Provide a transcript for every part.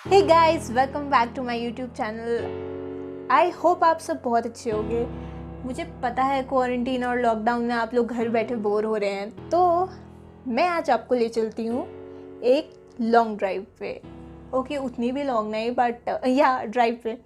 Hey guys, welcome back to my YouTube channel. I hope आप सब बहुत अच्छे होंगे। मुझे पता है क्वारंटीन और लॉकडाउन में आप लोग घर बैठे बोर हो रहे हैं, तो मैं आज आपको ले चलती हूँ एक लॉन्ग ड्राइव पे। ओके, उतनी भी लॉन्ग नहीं बट या ड्राइव पे।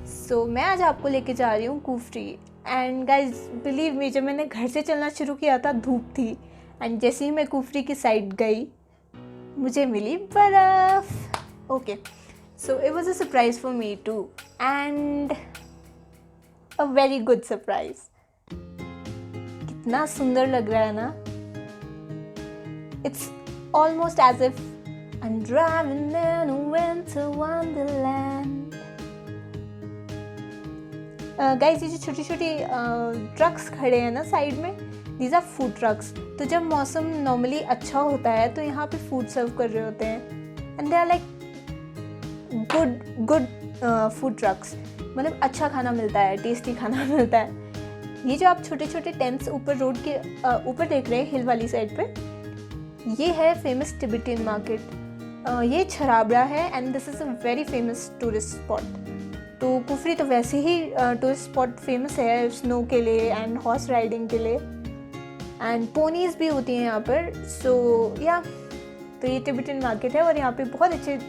सो मैं आज आपको लेके जा रही हूँ Kufri. And guys believe me, जब मैंने घर से चलना शुरू किया था धूप थी, एंड जैसे ही मैं कुफरी की साइड गई मुझे मिली बर्फ़। Okay, so it was a surprise for me too, and a very good surprise. कितना सुंदर लग रहा है ना। It's almost as if I'm driving in a winter wonderland. Guys, ये जो छोटी छोटी ट्रक्स खड़े हैं ना साइड में, these are food trucks. तो जब मौसम नॉर्मली अच्छा होता है तो यहाँ पे फूड सर्व कर रहे होते हैं, and they are like good food trucks. मतलब अच्छा खाना मिलता है, टेस्टी खाना मिलता है। ये जो आप छोटे छोटे टेंट्स ऊपर रोड के ऊपर देख रहे हैं हिल वाली साइड पे, ये है फेमस टिबेटियन मार्केट। ये छराबड़ा है and this is a very famous tourist spot. तो कुफरी तो वैसे ही टूरिस्ट स्पॉट फेमस है स्नो के लिए एंड हॉर्स राइडिंग के लिए, एंड पोनीज भी होती हैं यहाँ पर। सो या तो ये टिबेटियन मार्केट है और यहाँ पे बहुत अच्छे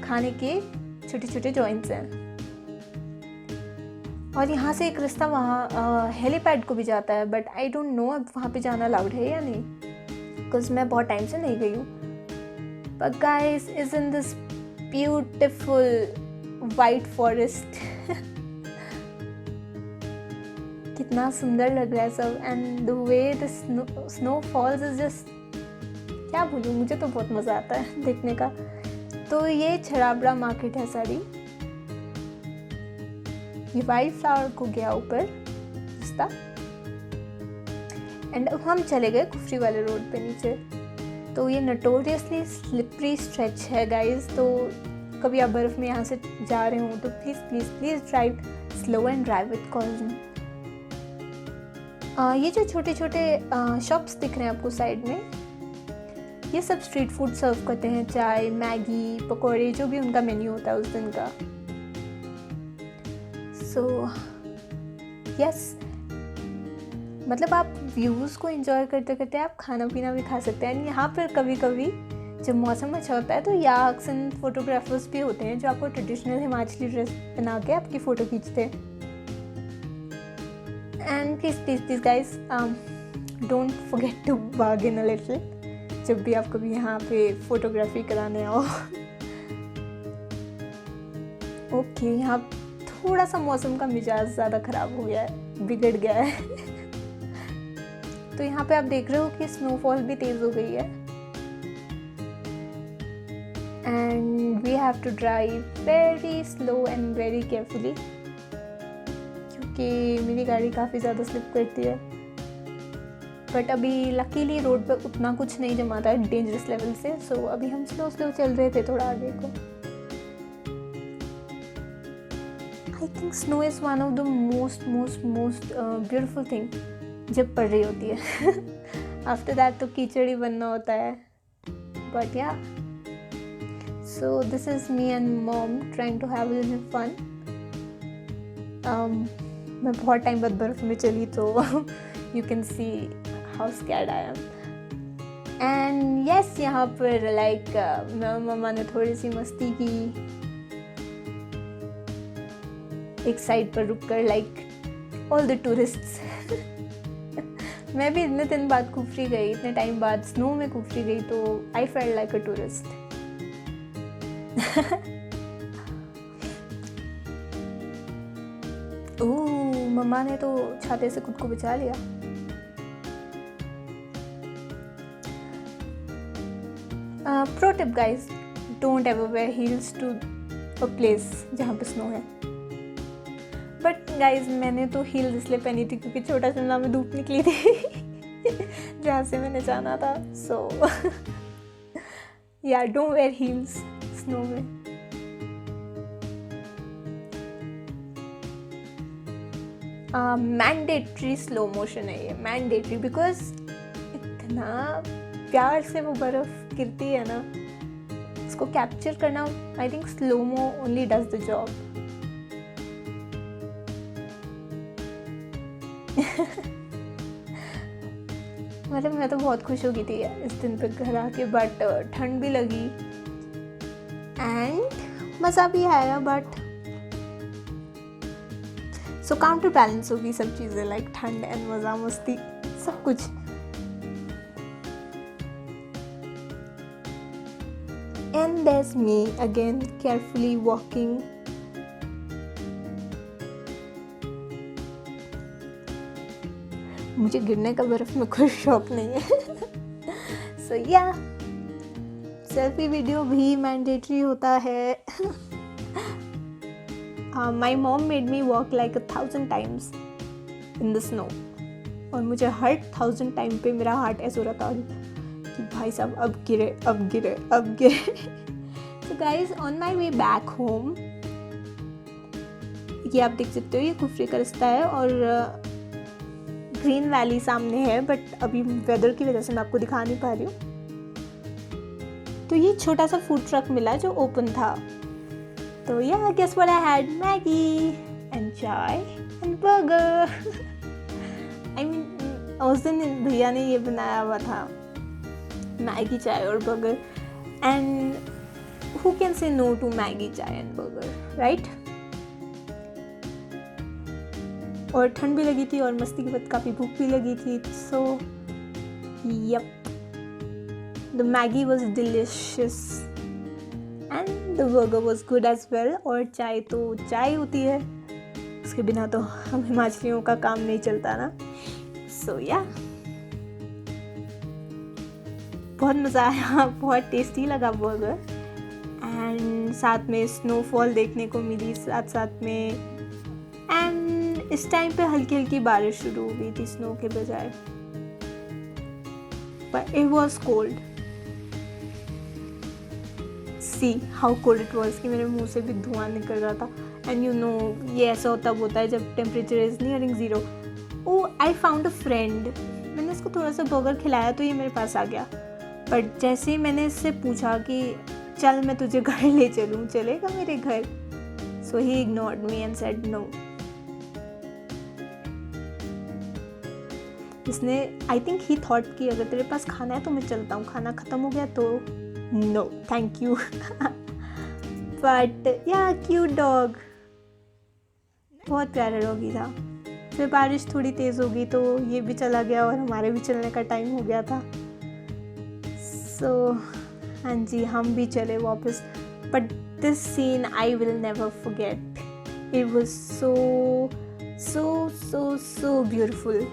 खाने के छोटे छोटे जॉइंट्स हैं। और यहाँ से एक रास्ता वहाँ हेलीपैड को भी जाता है, बट आई डोंट नो अब वहाँ पे जाना अलाउड है या नहीं, बिकॉज मैं बहुत टाइम से नहीं गई हूँ। But guys, isn't this beautiful white forest. कितना सुंदर लग रहा है सब, and the way the snow falls is just, क्या बोलूँ, मुझे तो बहुत मज़ा आता है देखने का। तो ये छराबड़ा मार्केट है सारी। ये वाइल्ड फ्लावर को गया ऊपर रास्ता, एंड अब हम चले गए कुफरी वाले रोड पे नीचे। तो ये नोटोरियसली स्लिपरी स्ट्रेच है गाइस, तो कभी आप बर्फ़ में यहाँ से जा रहे हो तो please please please drive slow and drive with caution. ये जो छोटे छोटे शॉप्स दिख रहे हैं आपको साइड में, ये सब स्ट्रीट फूड सर्व करते हैं, चाय, मैगी, पकौड़े, जो भी उनका मेन्यू होता है उस दिन का। सो यस, मतलब आप व्यूज़ को एंजॉय करते करते आप खाना पीना भी खा सकते हैं। यहाँ पर कभी कभी जब मौसम अच्छा होता है तो याक्स एंड फोटोग्राफर्स भी होते हैं जो आपको ट्रेडिशनल हिमाचली ड्रेस बना के आपकी फ़ोटो खींचते हैं। And please please please guys, don't forget to bargain a little जब भी आप कभी यहाँ पे फोटोग्राफी कराने आओ। ओके, यहाँ थोड़ा सा मौसम का मिजाज ज़्यादा ख़राब हो गया है, बिगड़ गया है। तो यहाँ पे आप देख रहे हो कि स्नोफॉल भी तेज़ हो गई है, and we have to drive very slow and very carefully, क्योंकि मेरी गाड़ी काफ़ी ज़्यादा स्लिप करती है। बट अभी लकीली रोड पर उतना कुछ नहीं जमा था डेंजरस लेवल से, सो अभी हम स्लो स्लो चल रहे थे थोड़ा आगे को। I think snow is one of the most most most beautiful thing जब पड़ रही होती है। आफ्टर दैट तो कीचड़ ही बनना होता है। But yeah, so this is me and mom trying to have a little fun. मैं बहुत टाइम बाद बर्फ़ में चली तो you can see how scared I am. And yes, यहाँ पर like मम्मा ने थोड़ी सी मस्ती की एक साइड पर रुककर, like all the tourists. मैं भी इतने दिन बाद कुफरी गई, इतने टाइम बाद स्नो में कुफरी गई, तो I felt like a tourist. मम्मा ने तो छाते से खुद को बचा लिया। Pro tip guys, don't ever wear heels to a place जहाँ पे स्नो है। बट गाइज मैंने तो हील्स इसलिए पहनी थी क्योंकि छोटा शिमला में धूप निकली थी जहाँ से मैंने जाना था। सो या, डोंट वेयर हील्स स्नो में। मैंडेटरी स्लो मोशन है ये, मैंडेटरी, बिकॉज इतना प्यार से वो बर्फ़ गिरती है ना, इसको कैप्चर करना I think slomo only does the job. मतलब मैं तो बहुत खुश हो गई थी इस दिन पे घर आके, बट ठंड भी लगी एंड मज़ा भी आया, बट सो काउंटर बैलेंस होगी सब चीज़ें, लाइक ठंड एंड मज़ा मस्ती सब कुछ। And there's me again carefully walking. मुझे गिरने का बर्फ में कोई शौक नहीं है। सो या सेल्फी वीडियो भी मैंडेटरी होता है। My mom made me walk like 1000 times in the snow, और मुझे हर 1000 टाइम पे मेरा हार्ट ऐसा हो रहा था कि भाई साहब अब गिरे अब गिरे अब गिरे। So guys on my way back home, ये आप देख सकते हो ये कुफरी का रास्ता है और ग्रीन वैली सामने है, बट अभी वेदर की वजह से मैं आपको दिखा नहीं पा रही हूँ। तो ये छोटा सा फूड ट्रक मिला जो ओपन था, तो yeah guess what I had, Maggi and chai and burger. I mean उस दिन भैया ने ये बनाया हुआ था, मैगी चाय और burger, and who can say no to Maggi chai and burger, right? और ठंड भी लगी थी और मस्ती के बाद काफ़ी भूख भी लगी थी, so yup the Maggi was delicious and the burger was good as well. और चाय तो चाय होती है, उसके बिना तो हम हिमाचलियों का काम नहीं चलता ना। सो या बहुत मज़ा आया, बहुत टेस्टी लगा बर्गर, एंड साथ में स्नोफॉल देखने को मिली साथ साथ में, एंड इस टाइम पे हल्की हल्की बारिश शुरू हो गई थी स्नो के बजाय, but it was cold. See how cold it was कि मेरे मुंह से भी धुआं निकल रहा था, एंड यू नो ये ऐसा तब होता है जब temperature is nearing 0। Oh I found a friend, मैंने इसको थोड़ा सा बर्गर खिलाया तो ये मेरे पास आ गया, बट जैसे ही मैंने इससे पूछा कि चल मैं तुझे घर ले चलूँ, चलेगा मेरे घर, so he ignored me and said no. इसने आई थिंक ही थॉट कि अगर तेरे पास खाना है तो मैं चलता हूँ, खाना ख़त्म हो गया तो नो थैंक यू। बट या क्यूट डॉग, बहुत प्यारा डॉगी था। फिर बारिश थोड़ी तेज़ हो गई तो ये भी चला गया और हमारे भी चलने का टाइम हो गया था, सो हाँ जी हम भी चले वापस। But this scene I will never forget, it was so so so so beautiful.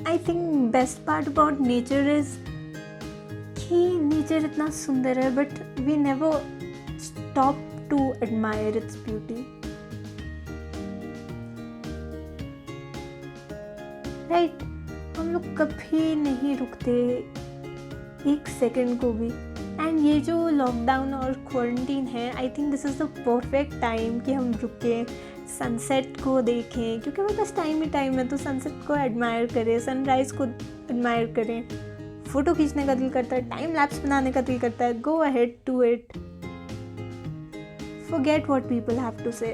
I think best part about nature is कि नेचर इतना सुंदर है, but we never stop to admire its beauty, right? हम लोग कभी नहीं रुकते एक सेकंड को भी, एंड ये जो लॉकडाउन और क्वारंटीन है I think this is the perfect time कि हम रुकें, सनसेट को देखें, क्योंकि हमारे पास टाइम ही टाइम है, तो सनसेट को एडमायर करें, सनराइज़ को एडमायर करें, फ़ोटो खींचने का दिल करता है, टाइम लैप्स बनाने का दिल करता है, go ahead to it, forget what people have to say,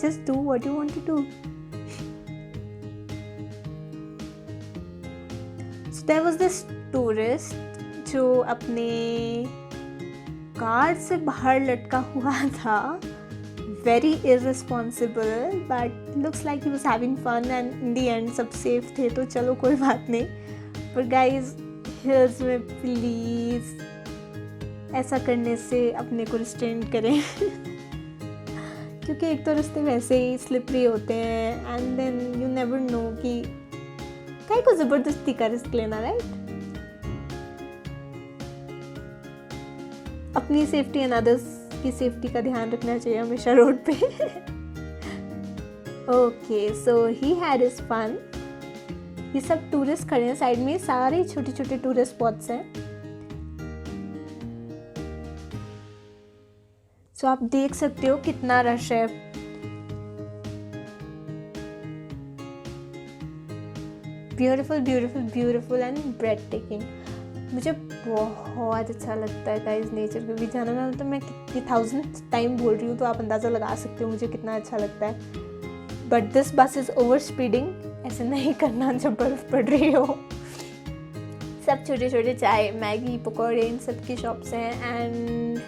just do what you want to do. So there was this tourist जो अपने कार से बाहर लटका हुआ था, very irresponsible, but looks like he was having fun and in the end सब safe थे, तो चलो कोई बात नहीं। But guys, here's me please, ऐसा करने से अपने को रिस्ट्रेन करें क्योंकि एक तो रास्ते वैसे ही स्लिपरी होते हैं, and then you never know कि काहे को ज़बरदस्ती का रिस्क लेना, राइट? अपनी सेफ्टी एंड अदर्स की सेफ्टी का ध्यान रखना चाहिए हमेशा रोड पे। Okay so he had his fun. ये सब टूरिस्ट खड़े हैं साइड में, सारे छोटे छोटे टूरिस्ट स्पॉट्स हैं। सो आप देख सकते हो कितना रश है। Beautiful beautiful beautiful and bread taking. मुझे बहुत अच्छा लगता है गाइस नेचर के बीच जाना। मैं मतलब मैं कितनी 1000 टाइम बोल रही हूँ तो आप अंदाज़ा लगा सकते हो मुझे कितना अच्छा लगता है। बट दिस बस इज़ ओवर स्पीडिंग, ऐसे नहीं करना जब बर्फ़ पड़ रही हो। सब छोटे छोटे चाय, मैगी, पकौड़े, इन सब की शॉप्स हैं एंड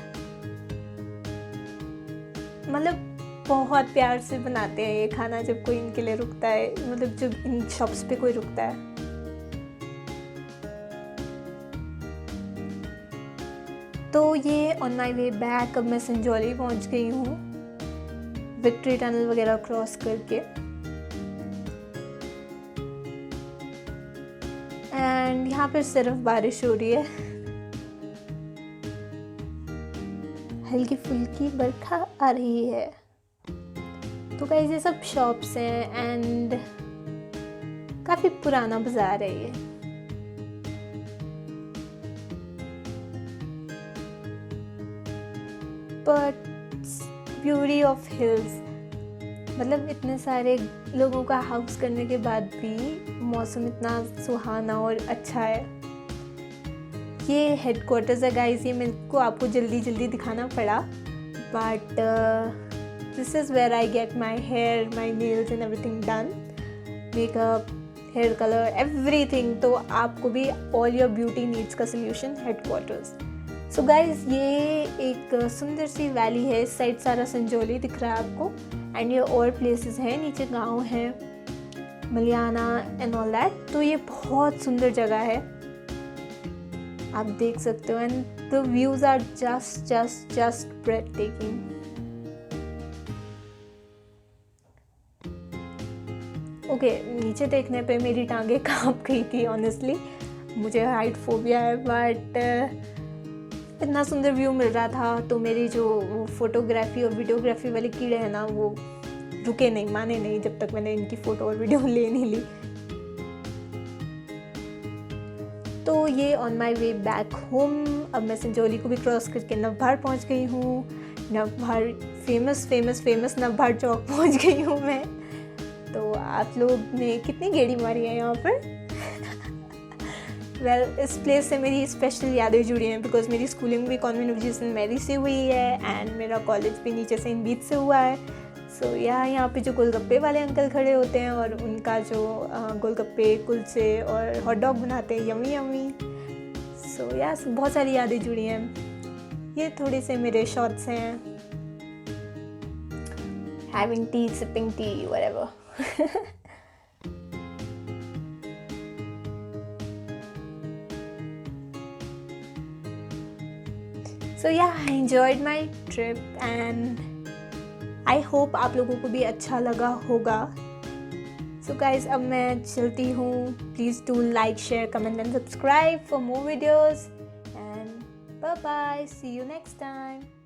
मतलब बहुत प्यार से बनाते हैं ये खाना जब कोई इनके लिए रुकता है, मतलब जब इन शॉप्स पे कोई रुकता है। तो ये ऑन माई वे बैक अब मैं संजौली पहुंच गई हूँ, विक्ट्री टनल वगैरह क्रॉस करके। एंड यहाँ पर सिर्फ बारिश हो रही है, हल्की फुल्की बरखा आ रही है। तो गाइस ये सब शॉप्स हैं एंड काफ़ी पुराना बाज़ार है ये। बट ब्यूटी ऑफ हिल्स, मतलब इतने सारे लोगों का हाउस करने के बाद भी मौसम इतना सुहाना और अच्छा है। ये हेडक्वार्टर्स है गाइस, ये मेरे को आपको जल्दी जल्दी दिखाना पड़ा, but this is where I get my hair, my nails and everything done, makeup, hair colour, everything. तो आपको भी ऑल योर ब्यूटी नीड्स का सोल्यूशन हेडक्वार्टर्स। सो गाइज ये एक सुंदर सी वैली है, इस साइड सारा संजौली दिख रहा है आपको एंड ये और प्लेसेस हैं, नीचे गांव है, मलियाना एंड ऑल दैट। तो ये बहुत सुंदर जगह है, आप देख सकते हो and the views are just breathtaking. Okay, नीचे देखने पे मेरी टांगे कांप गई थी ऑनेस्टली, मुझे हाइट फोबिया है, बट इतना सुंदर व्यू मिल रहा था तो मेरी जो फोटोग्राफी और वीडियोग्राफी वाले कीड़े हैं ना वो रुके नहीं, माने नहीं जब तक मैंने इनकी फ़ोटो और वीडियो ले नहीं ली। तो ये on my way back home, अब मैं संजौली को भी क्रॉस करके नवभार पहुंच गई हूँ। नवभार फेमस नवभार चौक पहुंच गई हूँ मैं। तो आप लोग ने कितनी गेड़ी मारी है यहाँ पर? वेल इस प्लेस से मेरी स्पेशल यादें जुड़ी हैं बिकॉज मेरी स्कूलिंग भी कॉन्वेंट ऑफ जीसस मैरी से हुई है एंड मेरा कॉलेज भी नीचे सेंट बीच से हुआ है। सो यहाँ पे जो गोलगप्पे वाले अंकल खड़े होते हैं और उनका जो गोलगप्पे, कुलचे और हॉट डॉग बनाते हैं, यमी यमी। सो बहुत सारी यादें जुड़ी हैं। ये थोड़े से मेरे शॉट्स हैं, having T, sipping T, whatever. So yeah, I enjoyed my trip and I hope आप लोगों को भी अच्छा लगा होगा। So guys, अब मैं चलती हूँ। Please do like, share, comment and subscribe for more videos and bye bye. See you next time.